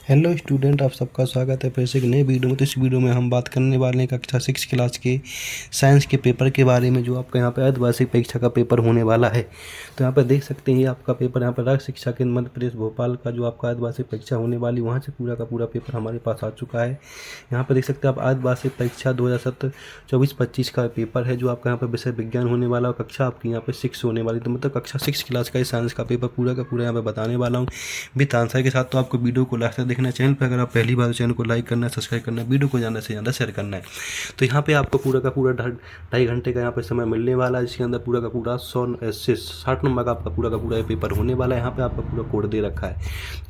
Hello student, आप सबका स्वागत है फिर से एक नए वीडियो में। तो इस वीडियो में हम बात करने वाले हैं कक्षा 6 क्लास के साइंस के पेपर के बारे में, जो आपका यहाँ पे अर्धवार्षिक परीक्षा का पेपर होने वाला है। तो यहाँ पर देख सकते हैं, ये आपका पेपर यहाँ पर राज्य शिक्षा केंद्र मध्य प्रदेश भोपाल का जो आपका अर्धवार्षिक परीक्षा होने वाली, वहाँ से पूरा का पूरा पेपर हमारे पास आ चुका है। यहाँ पर देख सकते हैं आप, अर्धवार्षिक परीक्षा 2017 24-25 का पेपर है, जो आपका यहाँ पर विषय विज्ञान होने वाला और कक्षा आपकी यहाँ पे 6 होने वाली। तो मतलब कक्षा 6 क्लास का साइंस का पेपर पूरा का पूरा यहाँ पे बताने वाला हूँ विद आंसर के साथ। तो आपको वीडियो को लास्ट तक देखना है। चैनल पर अगर आप पहली बार, चैनल को लाइक करना है, सब्सक्राइब करना है, वीडियो को ज़्यादा से ज़्यादा शेयर करना है। तो यहाँ पे आपको पूरा का पूरा 2.5 घंटे का यहाँ पे समय मिलने वाला है, जिसके अंदर पूरा का पूरा 100 से 60 नंबर का आपका पूरा का पूरा पेपर होने वाला है। यहाँ पे आपका पूरा कोड दे रखा है।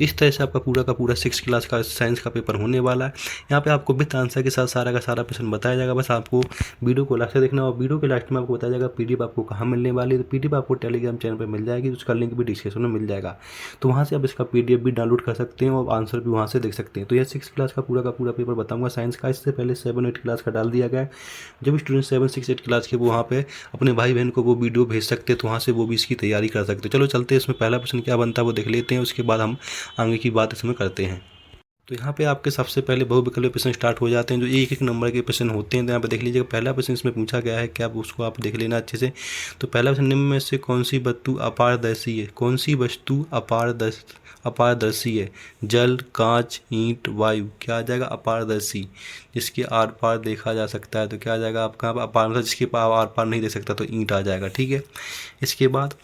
इस तरह से आपका पूरा का पूरा 6 क्लास का साइंस का पेपर होने वाला है। यहाँ पे आपको विद आंसर के साथ सारा का सारा प्रश्न बताया जाएगा। बस आपको वीडियो को लास्ट तक देखना, और वीडियो के लास्ट में आपको बताया जाएगा पीडीएफ आपको कहाँ मिलने वाली है। तो पीडीएफ आपको टेलीग्राम चैनल पर मिल जाएगी, उसका लिंक भी डिस्क्रिप्शन में मिल जाएगा। तो वहाँ से आप इसका पीडीएफ भी डाउनलोड कर सकते हैं और आंसर भी वहाँ से देख सकते हैं। तो यह 6 क्लास का पूरा पेपर बताऊंगा साइंस का। इससे पहले 7-8 क्लास का डाल दिया गया है। जब स्टूडेंट 7, 6, 8 क्लास के वो वहाँ पे अपने भाई बहन को वो वीडियो भेज सकते हैं, तो वहाँ से वो भी इसकी तैयारी कर सकते हैं। चलो चलते हैं, इसमें पहला प्रश्न क्या बनता है वो देख लेते हैं, उसके बाद हम आगे की बात इसमें करते हैं। तो यहाँ पे आपके सबसे पहले बहुविकल्पीय प्रश्न स्टार्ट हो जाते हैं, जो एक नंबर के प्रश्न होते हैं। तो यहाँ पे देख लीजिएगा, पहला प्रश्न इसमें पूछा गया है, क्या उसको आप देख लेना अच्छे से। तो पहला प्रश्न, निम्न में से कौन सी वस्तु अपारदर्शी है? कौन सी वस्तु अपारदर्शी है? जल, कांच, ईंट, वायु। क्या आ जाएगा? अपारदर्शी, जिसके आर पार देखा जा सकता है। तो क्या आ जाएगा आपका? अपार, जिसके आर पार नहीं देख सकता तो ईंट आ जाएगा। ठीक है। इसके बाद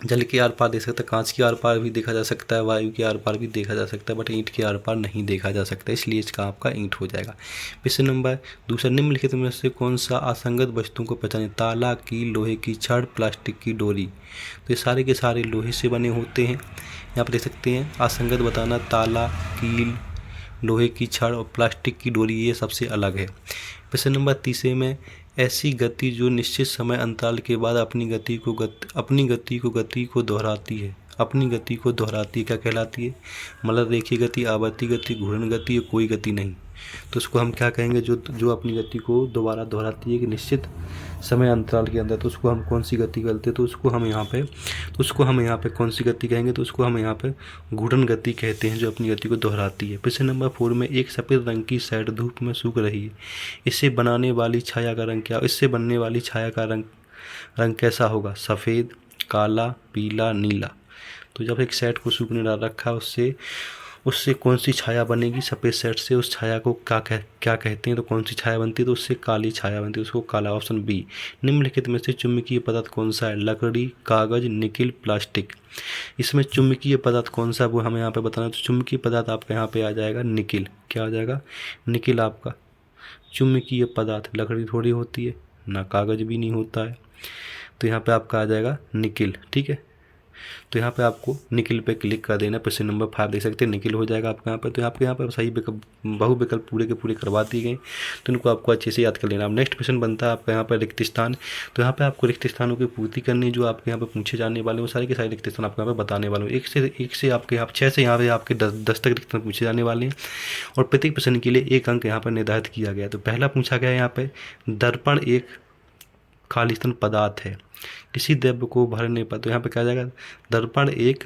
जल के आर पार देख सकता है, कांच के आर पार भी देखा जा सकता है, वायु के आर पार भी देखा जा सकता है, बट ईंट के आर पार नहीं देखा जा सकता, इसलिए इसका आपका ईंट हो जाएगा। प्रश्न नंबर दूसरा, निम्नलिखित में से कौन सा असंगत वस्तुओं को पहचाने? ताला, कील, लोहे की छड़, प्लास्टिक की डोरी। तो ये सारे के सारे लोहे से बने होते हैं। यहाँ पर देख सकते हैं, असंगत बताना, ताला, कील, लोहे की छड़ और प्लास्टिक की डोरी, ये सबसे अलग है। प्रश्न नंबर तीसरे में, ऐसी गति जो निश्चित समय अंतराल के बाद अपनी गति को दोहराती है। अपनी गति को दोहराती क्या कहलाती है? मतलब रेखीय गति, आवर्ती गति, घूर्णन गति या कोई गति नहीं। तो उसको हम क्या कहेंगे? जो अपनी गति को दोबारा दोहराती है कि निश्चित समय अंतराल के अंदर, तो उसको हम कौन सी गति कहते हैं? तो उसको हम यहाँ पे कौन सी गति कहेंगे? तो उसको हम यहाँ पे घूर्णन गति कहते हैं, जो अपनी गति को दोहराती है। प्रश्न नंबर 4 में, एक सफ़ेद रंग की शर्ट धूप में सूख रही है, इससे बनने वाली छाया का रंग कैसा होगा? सफ़ेद, काला, पीला, नीला। तो जब एक शर्ट को सूखने डाल रखा है, उससे कौन सी छाया बनेगी? सफ़ेद शर्ट से उस छाया को क्या कहते हैं? तो कौन सी छाया बनती है? तो उससे काली छाया बनती है, उसको काला। Option B. निम्नलिखित में से चुंबकीय पदार्थ कौन सा है? लकड़ी, कागज, निकिल, प्लास्टिक। इसमें चुंबकीय पदार्थ कौन सा है वो हमें यहाँ पे बताना है। तो चुंबकीय पदार्थ आपका यहाँ पे आ जाएगा निकिल। क्या आ जाएगा? निकिल आपका चुंबकीय पदार्थ। लकड़ी थोड़ी होती है ना, कागज भी नहीं होता है, तो यहाँ पे आपका आ जाएगा निकिल। ठीक है। तो यहाँ पे आपको निकिल पे क्लिक कर देना। प्रश्न नंबर 5 देख सकते हैं, निकिल हो जाएगा आपका यहाँ पर। तो आपके यहाँ पर सही बहुविकल्प पूरे के पूरे करवा दिए गए, तो इनको आपको अच्छे से याद कर लेना। अब नेक्स्ट प्रश्न बनता है आपका यहाँ पर रिक्त स्थान। तो यहाँ पे आपको रिक्त स्थानों की पूर्ति करनी, जो आपके यहाँ पे पूछे जाने वाले वो सारे के सारे रिक्त स्थान आपको यहाँ पे बताने वाले हूँ। एक से आपके यहाँ 6 से यहाँ पे आपके 10 तक रिक्त स्थान पूछे जाने वाले हैं, और प्रत्येक प्रश्न के लिए 1 अंक यहाँ पर निर्धारित किया गया है। तो पहला पूछा गया है यहाँ पे, दर्पण एक खालिस्तान पदार्थ है, किसी द्रव्य को भरने पर। तो यहाँ पे क्या आ जाएगा? दर्पण एक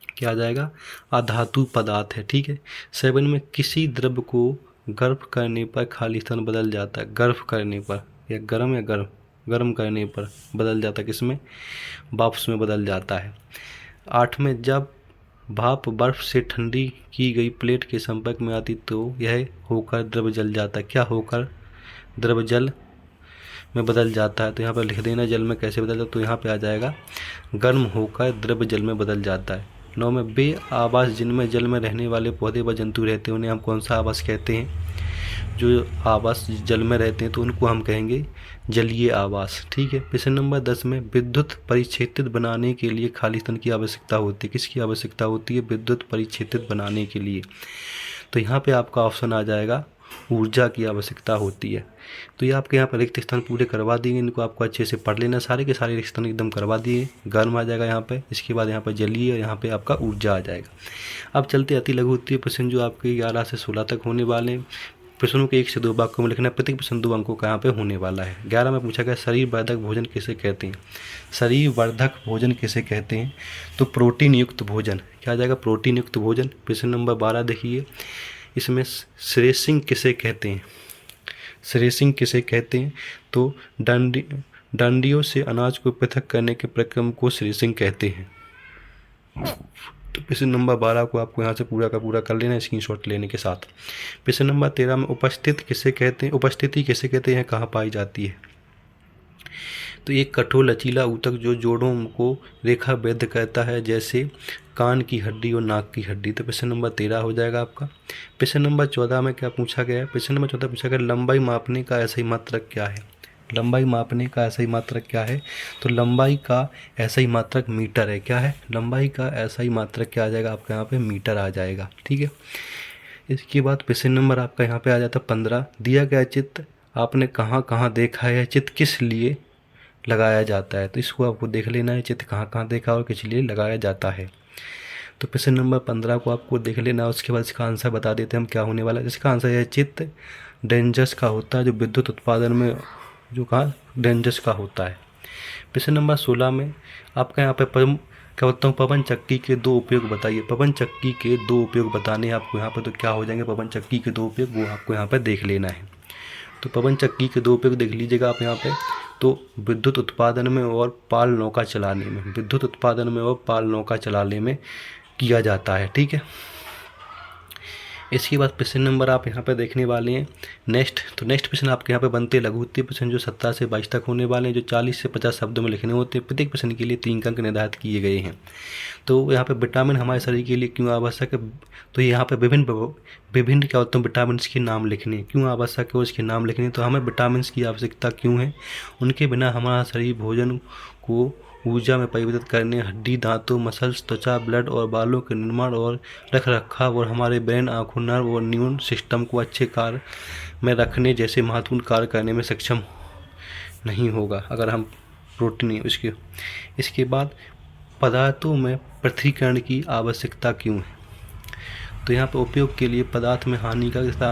क्या आ जाएगा? अधातु पदार्थ है। ठीक है। 7 में, किसी द्रव्य को गर्म करने पर खालिस्तान बदल जाता है। गर्म करने पर या गर्म करने पर बदल जाता है, किसमें? वाष्प में बदल जाता है। 8 में, जब भाप बर्फ से ठंडी की गई प्लेट के संपर्क में आती तो यह होकर द्रव जल जाता है। क्या होकर? द्रव जल में बदल जाता है। तो यहाँ पर लिख देना, जल में कैसे बदल जाता है। तो यहाँ पे आ जाएगा, गर्म होकर द्रव जल में बदल जाता है। 9 में, बे आवास जिनमें जल में रहने वाले पौधे व जंतु रहते हैं, उन्हें हम कौन सा आवास कहते हैं? जो आवास जल में रहते हैं तो उनको हम कहेंगे जलीय आवास। ठीक है। प्रश्न नंबर 10 में, विद्युत परिक्षेत्रित बनाने के लिए खालिस्तान की आवश्यकता होती है। किसकी आवश्यकता होती है? विद्युत परिक्षेत्रित बनाने के लिए। तो यहाँ पे आपका ऑप्शन आ जाएगा, ऊर्जा की आवश्यकता होती है। तो ये आपके यहाँ पर रिक्त स्थान पूरे करवा दिए, इनको आपको अच्छे से पढ़ लेना। सारे के सारे रिक्त स्थान एकदम करवा दिए। गर्म आ जाएगा यहाँ पे, इसके बाद यहाँ पर जलीय, यहाँ पे आपका ऊर्जा आ जाएगा। अब चलते अति लघु उत्तरीय प्रश्न, जो आपके 11 से 16 तक होने वाले हैं। प्रश्नों के 1 से 2 वाक्यों में लिखना है। प्रत्येक प्रश्न 2 अंकों का यहाँ पे होने वाला है। 11 में पूछा गया शरीर वर्धक भोजन किसे कहते हैं। शरीर वर्धक भोजन किसे कहते हैं, तो प्रोटीन युक्त भोजन। क्या आ जाएगा, प्रोटीन युक्त भोजन। प्रश्न नंबर 12 देखिए, इसमें श्रेसिंग किसे कहते हैं। श्रेसिंग किसे कहते हैं, तो डांडियों से अनाज को पृथक करने के प्रक्रम को श्रेसिंग कहते हैं। तो प्रश्न नंबर 12 को आपको यहाँ से पूरा का पूरा कर लेना है स्क्रीनशॉट लेने के साथ। प्रश्न नंबर 13 में उपस्थिति किसे कहते हैं। उपस्थिति किसे कहते हैं, कहाँ पाई जाती है, तो एक कठोर लचीला ऊतक जो जोड़ों को रेखाबद्ध करता है, जैसे कान की हड्डी और नाक की हड्डी। तो प्रश्न नंबर 13 हो जाएगा आपका। प्रश्न नंबर 14 में क्या पूछा गया है। प्रश्न नंबर 14 पूछा गया लंबाई मापने का ऐसा ही मात्रक क्या है। लंबाई मापने का ऐसा ही मात्रक क्या है, तो लंबाई का ऐसा ही मात्रक मीटर है। क्या है, लंबाई का ऐसा ही मात्रक क्या आ जाएगा आपका यहाँ पे, मीटर आ जाएगा। ठीक है, इसके बाद प्रश्न नंबर आपका यहाँ पे आ जाता है 15। दिया गया चित्र आपने कहाँ कहाँ देखा है, चित्र किस लिए लगाया जाता है। तो इसको आपको देख लेना है, चित्र कहाँ कहाँ देखा और किस लिए लगाया जाता है। तो प्रश्न नंबर 15 को आपको देख लेना, उसके बाद इसका आंसर बता देते हैं हम क्या होने वाला है। इसका आंसर है चित्र डेंजस का होता है, जो विद्युत उत्पादन में जो कहा डेंजस का होता है। प्रश्न नंबर 16 में आपका यहाँ पे क्या बोलता हूँ, पवन चक्की के 2 उपयोग बताइए। पवन चक्की के 2 उपयोग बताने हैं आपको यहाँ पे, तो क्या हो जाएंगे पवन चक्की के 2 उपयोग, वो आपको यहाँ पे देख लेना है। तो पवन चक्की के 2 उपयोग देख लीजिएगा आप यहाँ पे, तो विद्युत उत्पादन में और पाल नौका चलाने में, विद्युत उत्पादन में और पाल नौका चलाने में किया जाता है। ठीक है, इसके बाद प्रश्न नंबर आप यहाँ पे देखने वाले हैं नेक्स्ट। तो नेक्स्ट प्रश्न आपके यहाँ पे बनते लघु उत्तरीय प्रश्न, जो 17 से 22 तक होने वाले हैं, जो 40 से 50 शब्दों में लिखने होते हैं। प्रत्येक प्रश्न के लिए 3 अंक निर्धारित किए गए हैं। तो यहाँ पे विटामिन हमारे शरीर के लिए क्यों आवश्यक है, तो यहाँ पे विभिन्न क्या होता है विटामिन के नाम लिखने, क्यों आवश्यक है उसके नाम लिखने। तो हमें विटामिन की आवश्यकता क्यों है, उनके बिना हमारा शरीर भोजन को ऊर्जा में परिवर्तित करने, हड्डी, दांतों, मसल्स, त्वचा, ब्लड और बालों के निर्माण और रख रखाव और हमारे ब्रेन, आँखों, नर्व और न्यूरल सिस्टम को अच्छे कार्य में रखने जैसे महत्वपूर्ण कार्य करने में सक्षम नहीं होगा अगर हम प्रोटीन नहीं उसके। इसके बाद पदार्थों में पृथक्करण की आवश्यकता क्यों है, तो यहाँ पर उपयोग के लिए पदार्थ में हानिकारक तथा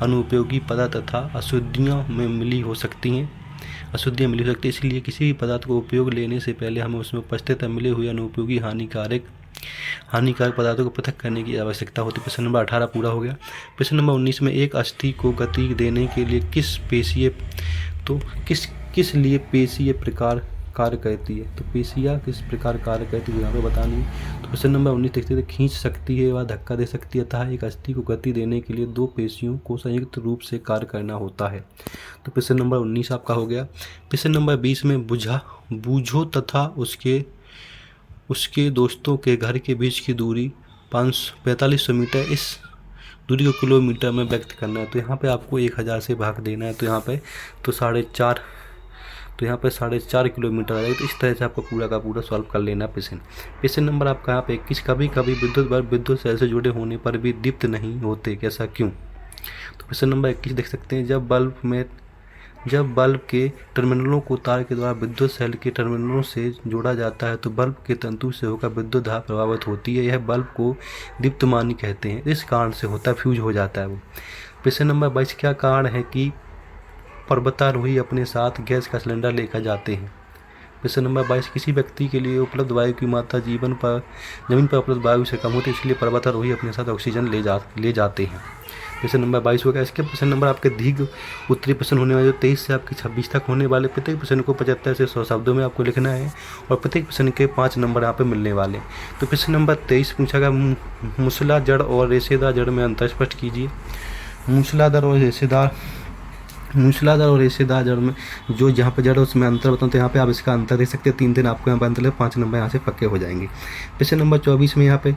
अनुपयोगी पदार्थ तथा अशुद्धियाँ में मिली हो सकती हैं, अशुद्धियाँ मिली हो सकती है। इसलिए किसी भी पदार्थ को उपयोग लेने से पहले हमें उसमें उपस्थित मिले हुए अनुपयोगी हानिकारक पदार्थों को पृथक करने की आवश्यकता होती है। प्रश्न नंबर 18 पूरा हो गया। प्रश्न नंबर 19 में एक अस्थि को गति देने के लिए किस लिए पेशीय प्रकार कार्य करती है, तो पेशियाँ किस प्रकार कार्य करती है यहाँ पे बतानी है। तो प्रश्न नंबर 19 देखते थे, खींच सकती है व धक्का दे सकती है तथा एक अस्थि को गति देने के लिए 2 पेशियों को संयुक्त रूप से कार्य करना होता है। तो प्रश्न नंबर 19 आपका हो गया। प्रश्न नंबर 20 में बूझो तथा उसके दोस्तों के घर के बीच की दूरी 4500 मीटर, इस दूरी को किलोमीटर में व्यक्त करना है। तो यहाँ पे आपको 1000 से भाग देना है, तो यहाँ पे तो 4.5 किलोमीटर आ जाएगा। तो इस तरह से आपको पूरा का पूरा सॉल्व कर लेना प्रश्न नंबर आपका यहाँ पे 21। कभी कभी विद्युत बल्ब विद्युत सेल से जुड़े होने पर भी दीप्त नहीं होते, कैसा क्यों। तो प्रश्न नंबर 21 देख सकते हैं, जब बल्ब के टर्मिनलों को तार के द्वारा विद्युत सेल के टर्मिनलों से जोड़ा जाता है तो बल्ब के तंतु से होकर विद्युत धारा प्रभावित होती है। यह बल्ब को दीप्तमानी कहते हैं, इस कारण से होता है, फ्यूज हो जाता है वो। प्रश्न नंबर 22, क्या कारण है कि पर्वतारोही अपने साथ गैस का सिलेंडर लेकर जाते हैं। प्रश्न नंबर 22, किसी व्यक्ति के लिए उपलब्ध वायु की मात्रा जमीन पर उपलब्ध वायु से कम होती है, इसलिए पर्वतारोही अपने साथ ऑक्सीजन ले जाते हैं। प्रश्न नंबर 22 हो गया। इसके प्रश्न नंबर आपके दीर्घ उत्तरीय प्रश्न होने वाले, जो 23 से आपके 26 तक होने वाले। प्रत्येक प्रश्न को 75 से 100 शब्दों में आपको लिखना है और प्रत्येक प्रश्न के 5 नंबर यहाँ पे मिलने वाले। तो प्रश्न नंबर 23 पूछा गया, मूसला जड़ और रेशेदार जड़ में अंतर स्पष्ट कीजिए। मूसलाधार और रेशेदार जड़ में जो जहाँ पे जड़ है उसमें अंतर बताऊँ, तो यहाँ पे आप इसका अंतर देख सकते हैं। 3 दिन आपको यहाँ पर अंतर 5 नंबर यहाँ से पक्के हो जाएंगे। प्रश्न नंबर 24 में यहाँ पे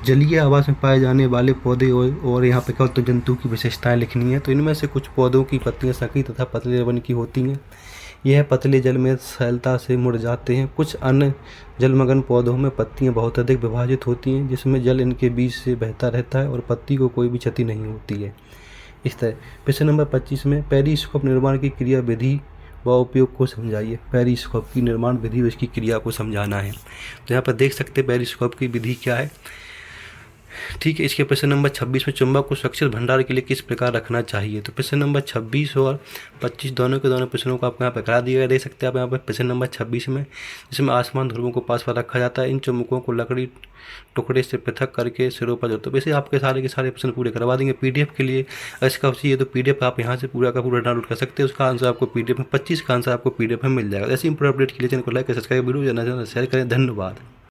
जलीय आवास में पाए जाने वाले पौधे और यहाँ पे क्या तो जंतु की विशेषताएं लिखनी है। तो इनमें से कुछ पौधों की पत्तियाँ संकरी तथा पतले रवन की होती हैं, यह पतले जल में सरलता से मुड़ जाते हैं। कुछ अन्य जलमग्न पौधों में पत्तियाँ बहुत अधिक विभाजित होती हैं, जिसमें जल इनके बीच से बहता रहता है और पत्ती को कोई भी क्षति नहीं होती है। इस तरह प्रश्न नंबर 25 में पेरिस्कोप निर्माण की क्रिया विधि व उपयोग को समझाइए। पेरिस्कोप की निर्माण विधि व इसकी क्रिया को समझाना है। तो यहाँ पर देख सकते हैं पेरिस्कोप की विधि क्या है। ठीक है। इसके प्रश्न नंबर 26 में चुंबक को सुरक्षित भंडार के लिए किस प्रकार रखना चाहिए। तो प्रश्न नंबर 26 और 25 दोनों के दोनों प्रश्नों को आपको यहाँ पर करा दिया गया, देख सकते हैं आप यहाँ पर प्रश्न नंबर 26 में, जिसमें आसमान ध्रुवों को पास पर रखा जाता है, इन चुंबकों को लकड़ी टुकड़े से पृथक करके सिरों पर जोड़ते, तो वैसे आपके सारे के सारे प्रश्न पूरे करवा देंगे। पीडीएफ के लिए इसका चाहिए तो पीडीएफ आप यहाँ से पूरा का पूरा डाउनलोड कर सकते हैं। उसका आंसर आपको पीडीएफ में 25 का आंसर आपको पीडीएफ में मिल जाएगा। ऐसे इंप्रूव अपडेट के लिए चैनल को लाइक सब्सक्राइब, वीडियो शेयर करें। धन्यवाद।